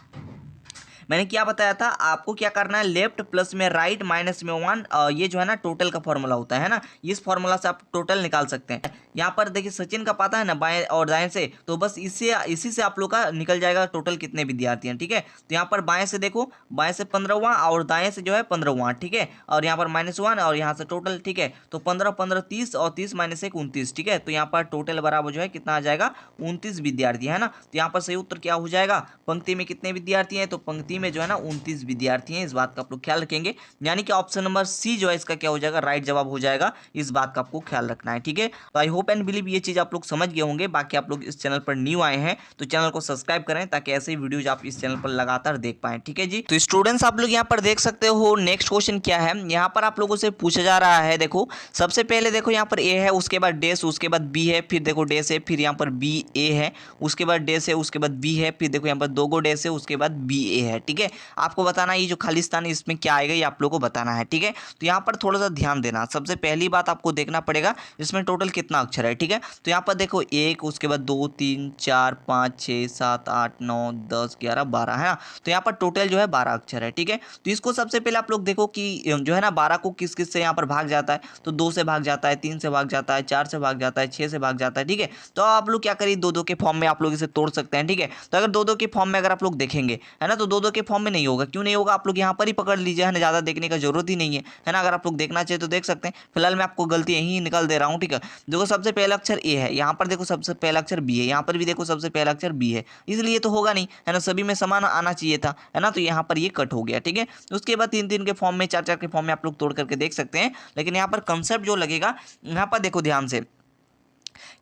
मैंने क्या बताया था आपको, क्या करना है, लेफ्ट प्लस में राइट माइनस में 1, ये जो है ना टोटल का फॉर्मूला होता है ना, इस फॉर्मूला से आप टोटल निकाल सकते हैं। यहाँ पर देखिए सचिन का पता है ना बाएं और दाएं से, तो बस इसी से आप लोग का निकल जाएगा टोटल कितने विद्यार्थी हैं, ठीक है। तो यहाँ पर बाएं से देखो, बाएं से 15वां और दाएं से जो है 15वां, ठीक है, और यहाँ पर -1 और यहाँ से टोटल, ठीक है। तो 15 15 30 और 30 माइनस 1 29, ठीक है। तो यहाँ पर टोटल बराबर जो है कितना आ जाएगा, 29 विद्यार्थी, है ना। तो यहाँ पर सही उत्तर क्या हो जाएगा, पंक्ति में कितने विद्यार्थी हैं, तो पंक्ति में जो है ना 29 विद्यार्थी हैं, इस बात का आप लोग ख्याल रखेंगे। यानी कि ऑप्शन नंबर सी जो है इसका क्या हो जाएगा, राइट जवाब हो जाएगा, इस बात का आपको ख्याल रखना है, ठीक है। तो आई होप एंड बिलीव ये चीज आप लोग समझ गए होंगे। बाकी आप लोग इस चैनल पर न्यू आए हैं तो चैनल को सब्सक्राइब करें ताकि ऐसे ही वीडियोज आप इस चैनल पर लगातार देख पाएं, ठीक है जी। तो स्टूडेंट्स आप लोग यहाँ पर देख सकते हो नेक्स्ट क्वेश्चन क्या है, यहाँ पर आप लोगों से पूछा जा रहा है। देखो सबसे पहले देखो यहाँ पर ए है, उसके बाद डेस, उसके बाद बी है, फिर देखो डेस है, फिर यहाँ पर बी ए है, उसके बाद डेस है, उसके बाद बी है, फिर देखो यहाँ पर 2 गो डेस है, उसके बाद बी ए है, ठीक है। आपको बताना ये जो खालिस्तान है इसमें क्या आएगा, ये आप लोगों को बताना है, ठीक है। तो यहाँ पर थोड़ा सा ध्यान देना, सबसे पहली बात आपको देखना पड़ेगा इसमें टोटल कितना अक्षर है, ठीक है। तो यहाँ पर देखो 1, उसके बाद 2 3 4 5 6 7 8 9 10 11 12 है ना। तो यहाँ पर टोटल जो है 12 अक्षर है, ठीक है। तो इसको सबसे पहले आप लोग देखो कि जो है ना 12 को किस किस से यहाँ पर भाग जाता है, तो 2 से भाग जाता है, 3 से भाग जाता है, 4 से भाग जाता है, 6 से भाग जाता है, ठीक है। तो आप लोग क्या करिए 2 2 के फॉर्म में आप लोग इसे तोड़ सकते हैं, ठीक है। तो अगर 2 2 के फॉर्म में अगर आप लोग देखेंगे, है ना, तो 2 2 के फॉर्म में नहीं होगा। क्यों नहीं होगा आप लोग यहाँ पर ही पकड़ लीजिए, है ना, ज़्यादा देखने का जरूरत ही नहीं है ना। अगर आप लोग देखना चाहिए तो देख सकते हैं, फिलहाल मैं आपको गलती यही निकाल दे रहा हूँ, ठीक है। देखो सबसे पहला अक्षर ए है, यहाँ पर देखो सबसे पहला अक्षर बी है, यहाँ पर भी देखो सबसे पहला अक्षर बी है, इसलिए तो होगा नहीं, है ना, सभी में समान आना चाहिए था, है ना। तो यहाँ पर ये कट हो गया, ठीक है। उसके बाद 3-3 के फॉर्म में, 4-4 के फॉर्म में आप लोग तोड़ करके देख सकते हैं। लेकिन यहाँ पर कंसेप्ट जो लगेगा, यहाँ पर देखो ध्यान से,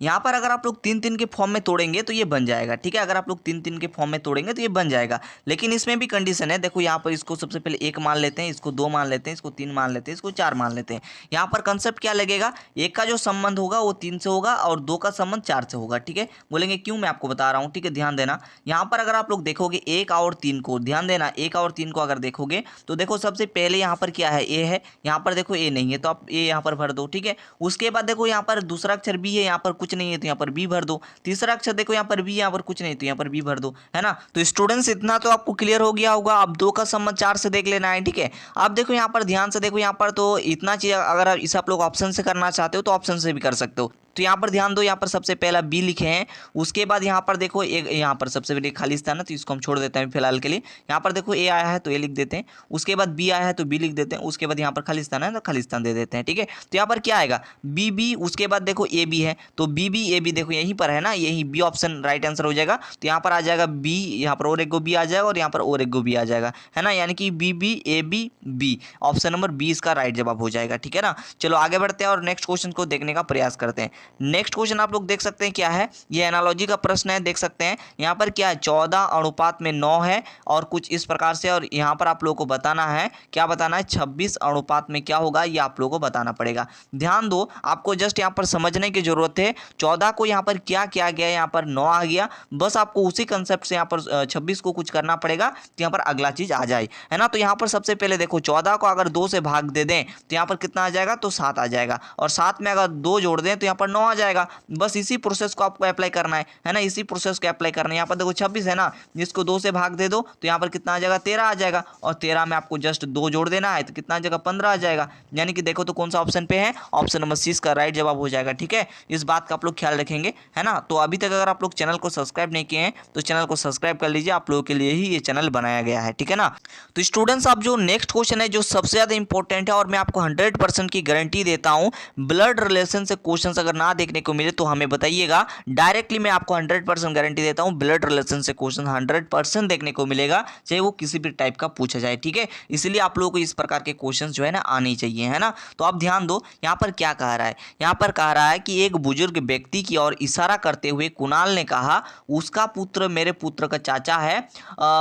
यहाँ पर अगर आप लोग 3-3 के फॉर्म में तोड़ेंगे तो ये बन जाएगा, ठीक है। अगर आप लोग 3-3 के फॉर्म में तोड़ेंगे तो ये बन जाएगा, लेकिन इसमें भी कंडीशन है। देखो यहाँ पर इसको सबसे पहले 1 मान लेते हैं, इसको 2 मान लेते हैं, इसको 3 मान लेते हैं, इसको 4 मान लेते हैं। यहाँ पर कंसेप्ट क्या लगेगा, 1 का जो संबंध होगा वो 3 से होगा और 2 का संबंध 4 से होगा, ठीक है। बोलेंगे क्यों, मैं आपको बता रहा हूँ, ठीक है, ध्यान देना। यहाँ पर अगर आप लोग देखोगे 1 और 3 को, ध्यान देना, 1 और 3 को अगर देखोगे तो देखो सबसे पहले यहाँ पर क्या है, ए है, यहाँ पर देखो ए नहीं है तो आप ए यहाँ पर भर दो, ठीक है। उसके बाद देखो यहाँ पर दूसरा अक्षर बी है, यहाँ पर कुछ नहीं है तो यहाँ पर बी भर दो। तीसरा अक्षर देखो यहाँ पर बी, यहाँ पर कुछ नहीं तो यहाँ पर बी भर दो, है ना। तो स्टूडेंट्स इतना तो आपको क्लियर हो गया होगा। अब 2 का संबंध 4 से देख लेना है, ठीक है। आप देखो यहाँ पर ध्यान से देखो, यहाँ पर तो इतना चीज अगर इसे आप लोग ऑप्शन से करना चाहते हो तो ऑप्शन से भी कर सकते हो। तो यहाँ पर ध्यान दो, यहाँ पर सबसे पहला बी लिखे हैं, उसके बाद यहाँ पर देखो एक, यहाँ पर सबसे पहले खाली स्थान है तो इसको हम छोड़ देते हैं फिलहाल के लिए। यहाँ पर देखो ए आया है तो ए लिख देते हैं, उसके बाद बी आया है तो बी लिख देते हैं, उसके बाद यहाँ पर खाली स्थान है तो खाली स्थान दे देते हैं, ठीक है। तो यहाँ पर क्या आएगा, बी बी, उसके बाद देखो ए बी है तो बी बी ए बी, देखो यहीं पर है ना, यही बी ऑप्शन राइट आंसर हो जाएगा। तो यहाँ पर आ जाएगा बी, यहाँ पर और एक गो बी आ जाएगा और यहाँ पर और एक गो बी आ जाएगा, है ना, यानी कि B B A B B, option number B इसका राइट जवाब हो जाएगा, ठीक है ना। चलो आगे बढ़ते हैं और नेक्स्ट क्वेश्चन को देखने का प्रयास करते हैं। नेक्स्ट क्वेश्चन आप लोग देख सकते हैं क्या है, ये एनालॉजी का प्रश्न है, देख सकते हैं यहाँ पर क्या है, 14 अनुपात में 9 है और कुछ इस प्रकार से, और यहाँ पर आप लोगों को बताना है, क्या बताना है, 26 अनुपात में क्या होगा ये आप लोगों को बताना पड़ेगा। ध्यान दो, आपको जस्ट यहाँ पर समझने की जरूरत है, 14 को यहाँ पर क्या किया गया, यहाँ पर 9 आ गया, बस आपको उसी कंसेप्ट से यहाँ पर 26 को कुछ करना पड़ेगा तो यहाँ पर अगला चीज आ जाए, है ना। तो यहाँ पर सबसे पहले देखो 14 को अगर 2 से भाग दे दें तो यहाँ पर कितना आ जाएगा, तो 7 आ जाएगा, और 7 में अगर 2 जोड़ दें तो यहाँ पर 9 आ जाएगा। बस इसी प्रोसेस को आपको अप्लाई करना है ना, इसी प्रोसेस को अप्लाई करना है। यहाँ पर देखो 26 है ना, इसको 2 से भाग दे दो तो यहाँ पर कितना आ जाएगा, 13 आ जाएगा, और 13 में आपको जस्ट 2 जोड़ देना है तो कितना आ जाएगा, 15 आ जाएगा। यानी कि देखो तो कौन सा ऑप्शन पे है, ऑप्शन नंबर सी का राइट जवाब हो जाएगा, ठीक है। इस बात का आप लोग ख्याल रखेंगे, है ना। तो अभी तक अगर आप लोग चैनल को सब्सक्राइब नहीं किए हैं तो चैनल को सब्सक्राइब कर लीजिए, आप लोगों के लिए ही ये चैनल बनाया गया है, ठीक है ना। तो स्टूडेंट्स अब जो नेक्स्ट क्वेश्चन है जो सबसे ज्यादा इंपॉर्टेंट है और मैं आपको 100% की गारंटी देता हूं, ब्लड रिलेशन से क्वेश्चन अगर ना देखने को मिले तो हमें बताइएगा, डायरेक्टली मैं आपको 100% गारंटी देता हूं ब्लड रिलेशन से क्वेश्चन 100% देखने को मिलेगा, चाहे वो किसी भी टाइप का पूछा जाए, ठीक है। इसलिए आप लोगों को इस प्रकार के क्वेश्चन जो है ना आने चाहिए, है ना। तो आप ध्यान दो, यहाँ पर क्या कह रहा है, यहाँ पर कह रहा है कि एक बुजुर्ग व्यक्ति की ओर इशारा करते हुए कुणाल ने कहा, उसका पुत्र मेरे पुत्र का चाचा है।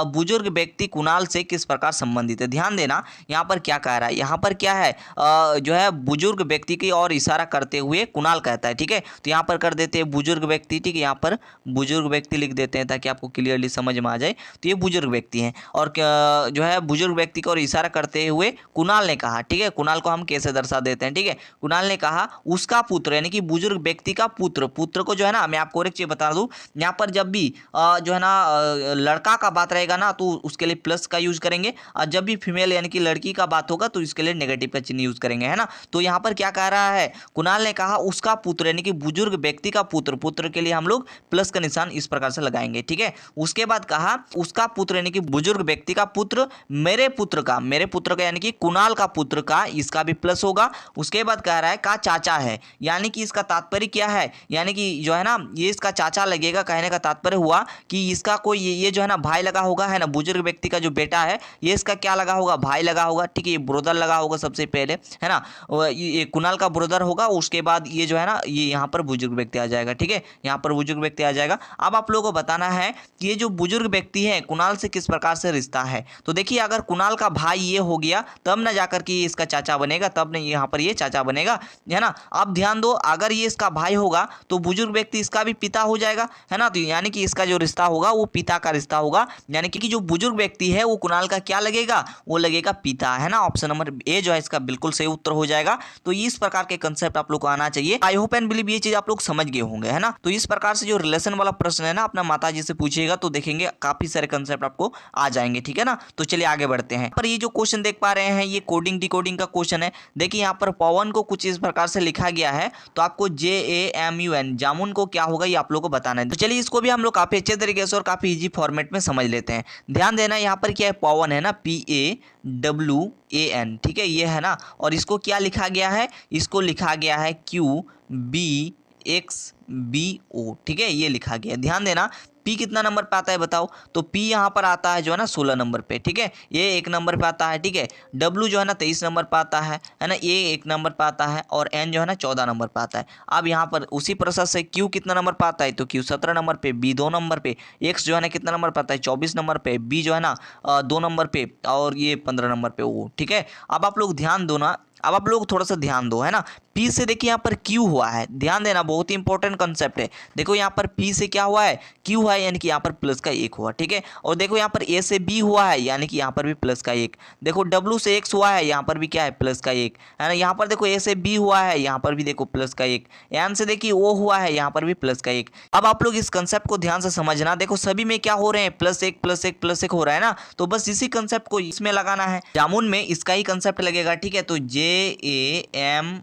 बुजुर्ग व्यक्ति कुणाल से किस प्रकार संबंधित है। ध्यान देना, यहाँ पर क्या कह रहा है, यहाँ पर क्या है, जो है बुजुर्ग व्यक्ति की ओर इशारा करते हुए कुणाल कहता है, ठीक है। तो यहाँ पर कर देते हैं बुजुर्ग व्यक्ति, ठीक है, यहाँ पर बुजुर्ग व्यक्ति लिख देते हैं ताकि आपको क्लियरली समझ में आ जाए। तो ये बुजुर्ग व्यक्ति हैं और जो है बुजुर्ग व्यक्ति को इशारा करते हुए कुणाल ने कहा, ठीक है। कुणाल को हम कैसे दर्शा देते हैं, ठीक है। कुणाल ने कहा उसका पुत्र, यानी कि बुजुर्ग व्यक्ति का पुत्र, पुत्र को जो है ना, मैं आपको और एक चीज बता दूं, यहाँ पर जब भी जो है ना लड़का का बात रहेगा ना तो उसके लिए प्लस का यूज करेंगे, और जब भी फीमेल यानी कि लड़की का बात होगा तो इसके लिए नेगेटिव का चिन्ह यूज करेंगे, है ना। तो यहाँ पर क्या कह रहा है, कुणाल ने कहा उसका पुत्र यानी कि बुजुर्ग व्यक्ति का पुत्र, पुत्र के लिए हम लोग प्लस का निशान इस प्रकार से लगाएंगे, ठीक है। उसके बाद कहा उसका पुत्र यानी कि बुजुर्ग व्यक्ति का पुत्र मेरे पुत्र का, मेरे पुत्र का यानी कि कुणाल का पुत्र का, इसका भी प्लस होगा। उसके बाद कह रहा है का चाचा है, यानी कि इसका तात्पर्य क्या है, यानी कि जो है ना ये इसका चाचा लगेगा, कहने का तात्पर्य हुआ कि इसका कोई ये जो है ना भाई लगा होगा, है ना, बुजुर्ग व्यक्ति का जो बेटा है ये इसका क्या लगा होगा, भाई लगा होगा, ठीक है। ये ब्रदर लगा होगा सबसे पहले, है ना, ये कुणाल का ब्रदर होगा। उसके बाद ये जो है ना ये यहाँ पर बुजुर्ग व्यक्ति आ जाएगा, ठीक है, यहाँ पर बुजुर्ग व्यक्ति आ जाएगा। अब आप लोगों को बताना है कि ये जो बुजुर्ग व्यक्ति है कुणाल से किस प्रकार से रिश्ता है। तो देखिए अगर कुणाल का भाई ये हो गया तब ना जाकर के इसका चाचा बनेगा, तब नहीं यहाँ पर ये चाचा बनेगा, है ना। अब ध्यान दो, अगर ये इसका भाई होगा तो बुजुर्ग व्यक्ति इसका भी पिता हो जाएगा, है ना। तो यानी कि इसका जो रिश्ता होगा वो पिता का रिश्ता होगा, यानी कि जो बुजुर्ग व्यक्ति है वो कुणाल का क्या लगेगा, वो लगेगा पिता, है ना। ऑप्शन नंबर ए जो है इसका बिल्कुल सही उत्तर हो जाएगा। तो इस प्रकार के कंसेप्ट आप लोग को आना चाहिए। आई होप एंड बिलीव ये चीज आप लोग समझ गए होंगे, है ना। तो इस प्रकार से जो रिलेशन वाला प्रश्न है ना अपना माता जी से पूछिएगा तो देखेंगे काफी सारे कंसेप्ट आपको आ जाएंगे, ठीक है ना। तो चलिए आगे बढ़ते हैं। पर ये जो क्वेश्चन देख पा रहे हैं ये कोडिंग डिकोडिंग का क्वेश्चन है। देखिए यहाँ पर पवन को कुछ इस प्रकार से लिखा गया है, तो आपको JAMUN जामुन को क्या होगा ये आप लोग को बताना है। तो चलिए इसको भी हम लोग काफी अच्छे तरीके से और काफी इजी फॉर्मेट में समझ लेते हैं। ध्यान देना यहाँ पर क्या है, पवन है ना, PAWAN, ठीक है, ये है ना। और इसको क्या लिखा गया है, इसको लिखा गया है QBXBO, ठीक है, ये लिखा गया है। ध्यान देना P कितना नंबर पे आता है बताओ, तो P यहाँ पर आता है जो है ना 16 नंबर पे, ठीक है, ये 1 नंबर पे आता है, ठीक है। W जो है ना 23 नंबर पे आता है ना, ये 1 नंबर पे आता है। और N जो है ना 14 नंबर पे आता है। अब यहाँ पर उसी प्रोसेस से Q कितना नंबर पे आता है, तो Q 17 नंबर पे, B 2 नंबर पे, X जो है ना कितना नंबर पे आता है 24 नंबर पे, B जो है ना 2 नंबर पे, और ये 15 नंबर पे वो, ठीक है। अब आप लोग ध्यान दो ना, अब आप लोग थोड़ा सा ध्यान दो, है ना। P से देखिए यहाँ पर Q हुआ है, ध्यान देना बहुत ही इंपॉर्टेंट कंसेप्ट है। देखो यहाँ पर P से क्या हुआ है, Q हुआ है, यानी कि यहाँ पर प्लस का 1 हुआ, ठीक है। और देखो यहाँ पर A से B हुआ है, यानी कि यहाँ पर भी प्लस का 1। देखो W से X हुआ है, यहाँ पर भी क्या है प्लस का 1, है ना। यहाँ पर देखो A से B हुआ है, यहाँ पर भी देखो प्लस का 1। N से देखिए O हुआ है, यहाँ पर भी प्लस का 1। अब आप लोग इस कंसेप्ट को ध्यान से समझना, देखो सभी में क्या हो रहे हैं, +1 +1 +1 हो रहा है ना। तो बस इसी कंसेप्ट को इसमें लगाना है। जामुन में इसका ही कंसेप्ट लगेगा, ठीक है। तो JAMUN,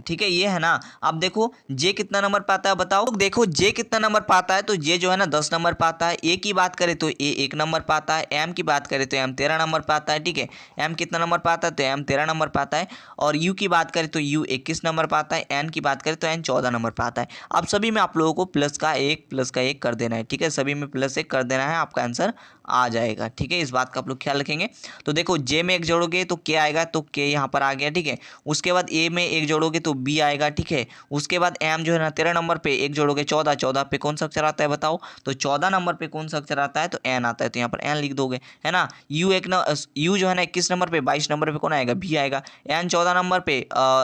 ठीक है, ये है ना। अब देखो J कितना नंबर पे आता है बताओ, देखो J कितना नंबर पे आता है, तो J जो है ना 10 नंबर पे आता है। A की बात करें तो A 1 नंबर पे आता है। M की बात करें तो M 13 नंबर पे आता है, ठीक है। M कितना नंबर पे आता है, तो M 13 नंबर पे आता है। और U की बात करें तो U 21 नंबर पे आता है। N की बात करें तो N 14 नंबर पे आता है। अब सभी में आप लोगों को प्लस का 1 कर देना है, ठीक है, सभी में +1 कर देना है, आपका आंसर आ जाएगा, ठीक है। इस बात का आप लोग ख्याल रखेंगे। तो देखो J में 1 जोड़ोगे तो K आएगा, तो K यहाँ पर आ गया, ठीक है। उसके बाद A में 1 जोड़ोगे तो B आएगा, ठीक है। उसके बाद M जो है ना 13 नंबर पे 1 जोड़ोगे 14, 14 पे कौन सा अक्षर आता है बताओ, तो 14 नंबर पे कौन सा अक्षर आता है, तो N आता है, तो यहाँ पर N लिख दोगे, है ना। U जो है ना 21 नंबर पे 22 नंबर पे कौन आएगा, B आएगा। N 14 नंबर पे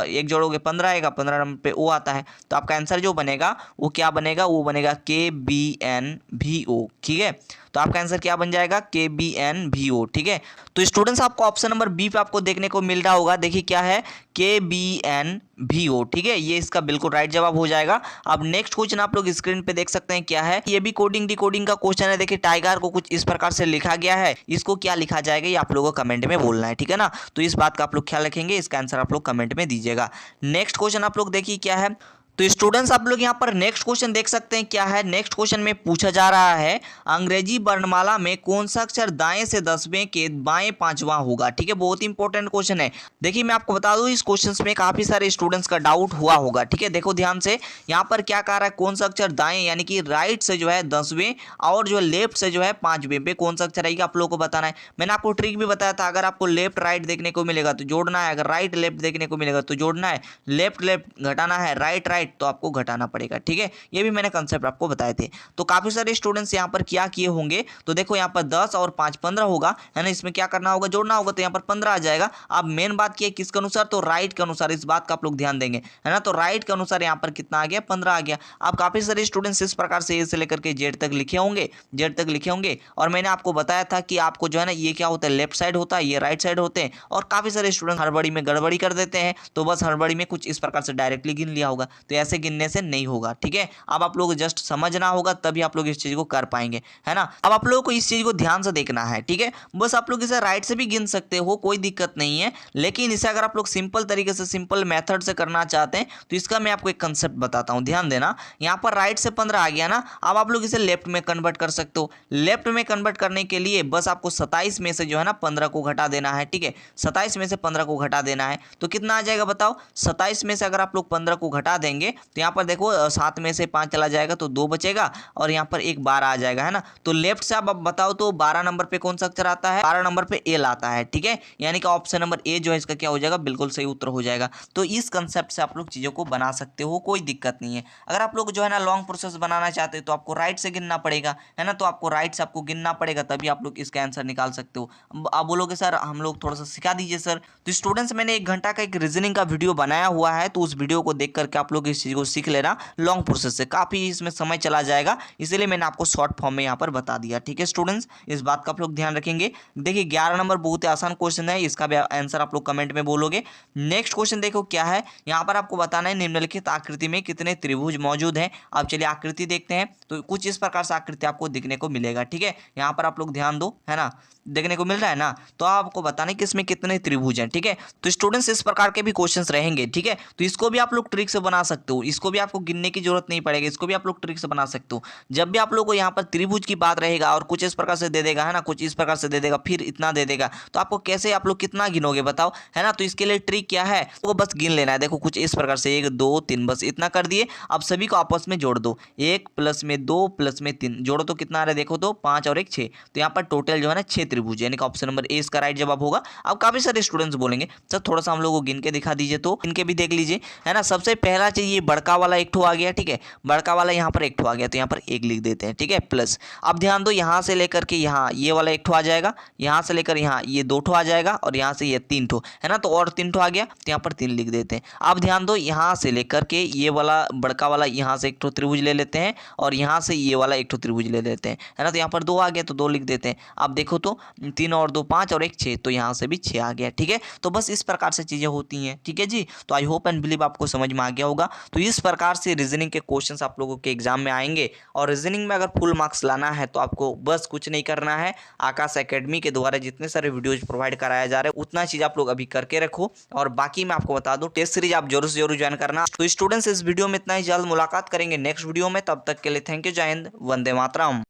1 जोड़ोगे 15 आएगा, 15 नंबर पे O आता है। तो आपका आंसर जो बनेगा वो क्या बनेगा, वो बनेगा KBNVO, ठीक है। तो आपका आंसर क्या बन जाएगा, KBNVO, ठीक है। तो स्टूडेंट्स आपको ऑप्शन नंबर बी पे आपको देखने को मिल रहा होगा, देखिए क्या है, KBNVO, ठीक है, ये इसका बिल्कुल राइट जवाब हो जाएगा। अब नेक्स्ट क्वेश्चन आप लोग स्क्रीन पे देख सकते हैं क्या है, ये भी कोडिंग डिकोडिंग का क्वेश्चन है। देखिए टाइगर को कुछ इस प्रकार से लिखा गया है, इसको क्या लिखा जाएगा ये आप लोगों को कमेंट में बोलना है, ठीक है ना। तो इस बात का आप लोग ख्याल रखेंगे, इसका आंसर आप लोग कमेंट में दीजिएगा। नेक्स्ट क्वेश्चन आप लोग देखिए क्या है। तो स्टूडेंट्स आप लोग यहाँ पर नेक्स्ट क्वेश्चन देख सकते हैं क्या है। नेक्स्ट क्वेश्चन में पूछा जा रहा है अंग्रेजी वर्णमाला में कौन सा अक्षर दाएं से 10वें के बाएं 5वां होगा, ठीक है, बहुत इंपॉर्टेंट क्वेश्चन है। देखिए मैं आपको बता दूं इस क्वेश्चन में काफी सारे स्टूडेंट्स का डाउट हुआ होगा, ठीक है। देखो ध्यान से यहाँ पर क्या कह रहा है, कौन सा अक्षर दाएं यानी कि राइट से जो है 10वें और जो लेफ्ट से जो है 5वें पे कौन सा अक्षर आएगा आप लोगों को बताना है। मैंने आपको ट्रिक भी बताया था, अगर आपको लेफ्ट राइट देखने को मिलेगा तो जोड़ना है, अगर राइट लेफ्ट देखने को मिलेगा तो जोड़ना है, लेफ्ट लेफ्ट घटाना है, राइट राइट तो आपको घटाना पड़ेगा, ठीक है। ये भी मैंने कंसेप्ट आपको बताए थे। तो काफी सारे स्टूडेंट्स यहाँ पर क्या किए होंगे, तो देखो यहाँ पर 10 और 5 15 होगा, है ना, इसमें क्या करना होगा, जोड़ना होगा, तो यहाँ पर 15 आ जाएगा। अब मेन बात की है किसके अनुसार, तो राइट के अनुसार, इस बात का आप लोग ध्यान देंगे, है ना। तो राइट के अनुसार यहाँ पर कितना आ गया, 15 आ गया। अब काफी सारे स्टूडेंट्स इस प्रकार से ए से लेकर के जेड तक लिखे होंगे, जेड तक लिखे होंगे। और मैंने आपको बताया था कि आपको जो है ना ये क्या होता है, लेफ्ट साइड होता है, ये राइट साइड होते हैं। और काफी सारे स्टूडेंट हड़बड़ी में गड़बड़ी कर देते हैं, तो बस हड़बड़ी में कुछ इस प्रकार से डायरेक्टली गिन लिया होगा, तो ऐसे गिनने से नहीं होगा, ठीक है। अब आप लोग जस्ट समझना होगा तभी आप लोग इस चीज को कर पाएंगे, है ना। अब आप लोगों को इस चीज को ध्यान से देखना है, ठीक है। बस आप लोग इसे राइट से भी गिन सकते हो, कोई दिक्कत नहीं है, लेकिन इसे अगर आप लोग सिंपल तरीके से सिंपल मेथड से करना चाहते हैं तो इसका मैं आपको एक कंसेप्ट बताता हूं, ध्यान देना। यहाँ पर राइट से 15 आ गया ना, अब आप लोग इसे लेफ्ट में कन्वर्ट कर सकते हो। लेफ्ट में कन्वर्ट करने के लिए बस आपको 27 में से जो है ना 15 को घटा देना है, ठीक है। 27 में से 15 को घटा देना है तो कितना आ जाएगा बताओ। 27 में से अगर आप लोग 15 को घटा देंगे तो यहाँ पर देखो 7 में से 5 चला जाएगा तो 2 बचेगा, और यहाँ पर एक 12 आ जाएगा, है ना। तो लेफ्ट से आप बताओ तो 12 नंबर पे कौन सा अक्षर आता है, 12 नंबर पे एल आता है, ठीक है। यानी कि ऑप्शन नंबर ए जो है इसका क्या हो जाएगा, बिल्कुल सही उत्तर हो जाएगा। तो इस कंसेप्ट से आप लोग चीजों को बना सकते हो, कोई दिक्कत नहीं है। अगर आप लोग जो है ना लॉन्ग प्रोसेस बनाना चाहते हो तो आपको राइट से गिनना पड़ेगा, है ना। तो आपको राइट से आपको गिनना पड़ेगा तभी आप लोग इसका आंसर निकाल सकते हो। आप बोलोगे सर हम लोग थोड़ा सा सिखा दीजिए सर। तो स्टूडेंट्स मैंने 1 घंटा का एक रीजनिंग का वीडियो बनाया हुआ है, तो उस वीडियो को देख करके आप लोग इस चीज़ को सीख लेना लॉन्ग प्रोसेस से, काफ़ी इसमें समय चला जाएगा, इसीलिए मैंने आपको शॉर्ट फॉर्म में यहाँ पर बता दिया। ठीक है स्टूडेंट्स, इस बात का आप लोग ध्यान रखेंगे। देखिए 11 नंबर बहुत ही आसान क्वेश्चन है, इसका भी आंसर आप लोग कमेंट में बोलोगे। नेक्स्ट क्वेश्चन देखो क्या है, यहाँ पर आपको बताना है निम्नलिखित आकृति में कितने त्रिभुज मौजूद हैं। अब चलिए आकृति देखते हैं, तो कुछ इस प्रकार से आकृति आपको दिखने को मिलेगा। ठीक है, यहाँ पर आप लोग ध्यान दो, है ना, देखने को मिल रहा है ना, तो आपको बताना है कि इसमें कितने त्रिभुज हैं। ठीक है, तो स्टूडेंट्स इस प्रकार के भी क्वेश्चंस रहेंगे। ठीक है, तो इसको भी आप लोग ट्रिक से बना सकते हो, इसको भी आपको गिनने की जरूरत नहीं पड़ेगी, इसको भी आप लोग ट्रिक से बना सकते हो। जब भी आप लोग को यहाँ पर त्रिभुज की बात रहेगा और कुछ इस प्रकार से दे देगा, है ना, कुछ इस प्रकार से दे देगा, फिर इतना दे देगा, तो आपको कैसे आप लोग कितना गिनोगे बताओ, है ना। तो इसके लिए ट्रिक क्या है, वो बस गिन लेना है। देखो कुछ इस प्रकार से 1 2 3 बस इतना कर दिए। अब सभी को आपस में जोड़ दो, 1 प्लस में 2 प्लस में 3 जोड़ो तो कितना आ रहा है, देखो तो 5 और 1 6, तो यहाँ पर टोटल जो है ना 6 त्रिभुज, यानी कि ऑप्शन नंबर ए इसका राइट जवाब होगा। अब काफी सारे स्टूडेंट्स बोलेंगे सर थोड़ा सा हम लोग को गिन के दिखा दीजिए, तो इनके भी देख लीजिए, है ना। सबसे पहला चीज ये बड़का वाला एक ठो आ गया। ठीक है, बड़का वाला यहाँ पर एक ठो आ गया, तो यहाँ पर 1 लिख देते हैं। ठीक है, प्लस अब ध्यान दो यहाँ से लेकर के यहाँ ये वाला एक ठो आ जाएगा, यहाँ से लेकर यहाँ ये 2 ठो आ जाएगा, और यहाँ से ये 3 ठो, है ना, तो और 3 ठो आ गया, तो यहाँ पर 3 लिख देते हैं। अब ध्यान दो यहाँ से लेकर के ये वाला बड़का वाला यहाँ से एक ठो त्रिभुज ले लेते हैं, और यहाँ से ये वाला एक ठो त्रिभुज ले लेते हैं, है ना, तो यहाँ पर 2 आ गया, तो 2 लिख देते हैं। अब देखो तो 3 और 2 5 और 1 6, तो यहाँ से भी 6 आ गया। ठीक है, तो बस इस प्रकार से चीजें होती हैं। ठीक है जी, तो आई होप एंड बिलीव आपको समझ में आ गया होगा। तो इस प्रकार से रीजनिंग के क्वेश्चंस आप लोगों के एग्जाम में आएंगे, और रीजनिंग में अगर फुल मार्क्स लाना है तो आपको बस कुछ नहीं करना है, आकाश एकेडमी के द्वारा जितने सारे वीडियोज प्रोवाइड कराया जा रहा है उतना चीज आप लोग अभी करके रखो। और बाकी मैं आपको बता दूं टेस्ट सीरीज आप जरूर से जरूर ज्वाइन करना। तो स्टूडेंट्स इस वीडियो में इतना ही, जल्द मुलाकात करेंगे नेक्स्ट वीडियो में, तब तक के लिए थैंक यू, जय हिंद, वंदे मातरम।